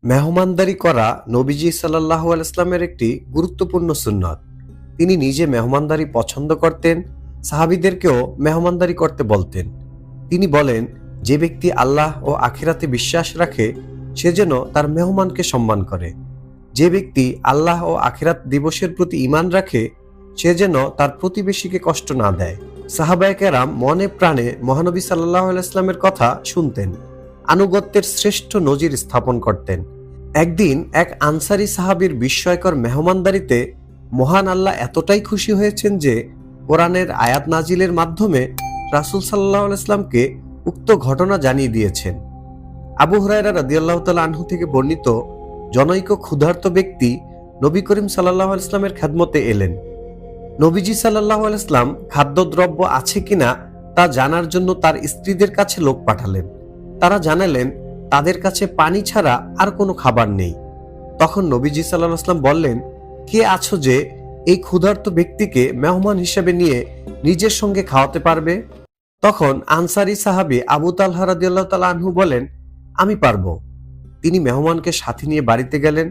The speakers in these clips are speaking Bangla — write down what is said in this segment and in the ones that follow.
মেহমানদারি করা নবীজি সাল্লাল্লাহু আলাইহি ওয়াসাল্লামের একটি গুরুত্বপূর্ণ সুন্নত। তিনি নিজে মেহমানদারি পছন্দ করতেন, সাহাবীদেরকেও মেহমানদারি করতে বলতেন। তিনি বলেন, যে ব্যক্তি আল্লাহ ও আখিরাতে বিশ্বাস রাখে সে যেন তার মেহমানকে সম্মান করে। যে ব্যক্তি আল্লাহ ও আখিরাত দিবসের প্রতি ঈমান রাখে সে যেন তার প্রতিবেশীকে কষ্ট না দেয়। সাহাবায়ে কেরাম মনে প্রাণে মহানবী সাল্লাল্লাহু আলাইহি ওয়াসাল্লামের কথা শুনতেন, আনুগত্যের শ্রেষ্ঠ নজির স্থাপন করতেন। একদিন এক আনসারী সাহাবীর বিস্ময়কর মেহমানদারিতে মহান আল্লাহ এতটাই খুশি হয়েছেন যে কোরআনের আয়াত নাজিলের মাধ্যমে রাসূল সাল্লাল্লাহু আলাইহি ওয়াসাল্লামকে উক্ত ঘটনা জানিয়ে দিয়েছেন। আবু হুরায়রা রাদিয়াল্লাহু তাআলা আনহু থেকে বর্ণিত, জনৈক ক্ষুধার্ত ব্যক্তি নবী করিম সাল্লাল্লাহু আলাইহি ওয়াসাল্লামের খেদমতে এলেন। নবীজি সাল্লাল্লাহু আলাইহি ওয়াসাল্লাম খাদ্যদ্রব্য আছে কিনা তা জানার জন্য তার স্ত্রীদের কাছে লোক পাঠালেন। তারা জানালেন তাদের কাছে পানি ছাড়া আর কোনো খাবার নেই। তখন নবীজি সাল্লাল্লাহু আলাইহি ওয়াসাল্লাম বললেন, কে আছো যে এই ক্ষুধার্ত ব্যক্তিকে মেহমান হিসেবে নিয়ে নিজের সঙ্গে খাওয়াতে পারবে? তখন আনসারী সাহাবী আবু তালহা রাদিয়াল্লাহু তাআলা আনহু বলেন, আমি পারবো। তিনি মেহমানকে সাথে নিয়ে বাড়িতে গেলেন।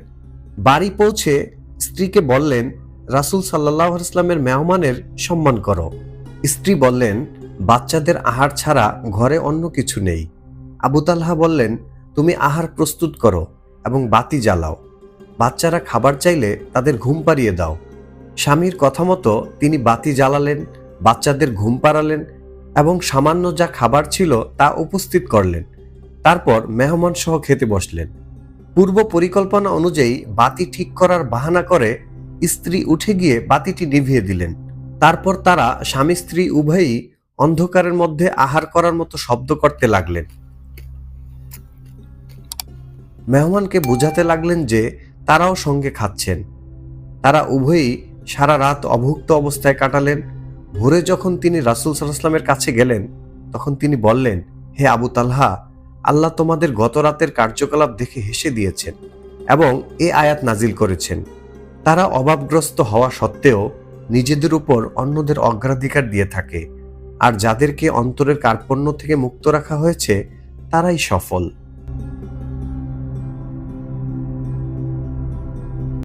বাড়ি পৌঁছে স্ত্রীকে বললেন, রাসূল সাল্লাল্লাহু আলাইহি ওয়াসাল্লামের মেহমানের সম্মান করো। স্ত্রী বললেন, বাচ্চাদের আহার ছাড়া ঘরে অন্য কিছু নেই। আবু তালহা বললেন, তুমি আহার প্রস্তুত করো এবং বাতি জ্বালাও। বাচ্চারা খাবার চাইলে তাদের ঘুম পাড়িয়ে দাও। স্বামীর কথা মতো তিনি বাতি জ্বালালেন, বাচ্চাদের ঘুম পাড়ালেন এবং সামান্য যা খাবার ছিল তা উপস্থিত করলেন। তারপর মেহমান সহ খেতে বসলেন। পূর্ব পরিকল্পনা অনুযায়ী বাতি ঠিক করার বাহানা করে স্ত্রী উঠে গিয়ে বাতিটি নিভিয়ে দিলেন। তারপর তারা স্বামী স্ত্রী উভয়ই অন্ধকারের মধ্যে আহার করার মতো শব্দ করতে লাগলেন। মেহমানকে বুঝাতে লাগলেন যে তারাও সঙ্গে খাচ্ছেন। তারা উভয়ই সারা রাত অভুক্ত অবস্থায় কাটালেন। ভোরে যখন তিনি রাসূল সাল্লাল্লাহু আলাইহি ওয়াসাল্লামের কাছে গেলেন তখন তিনি বললেন, হে আবু তালহা, আল্লাহ তোমাদের গত রাতের কার্যকলাপ দেখে হেসে দিয়েছেন এবং এ আয়াত নাজিল করেছেন। তারা অভাবগ্রস্ত হওয়া সত্ত্বেও নিজেদের উপর অন্যদের অগ্রাধিকার দিয়ে থাকে, আর যাদেরকে অন্তরের কার্পণ্য থেকে মুক্ত রাখা হয়েছে তারাই সফল।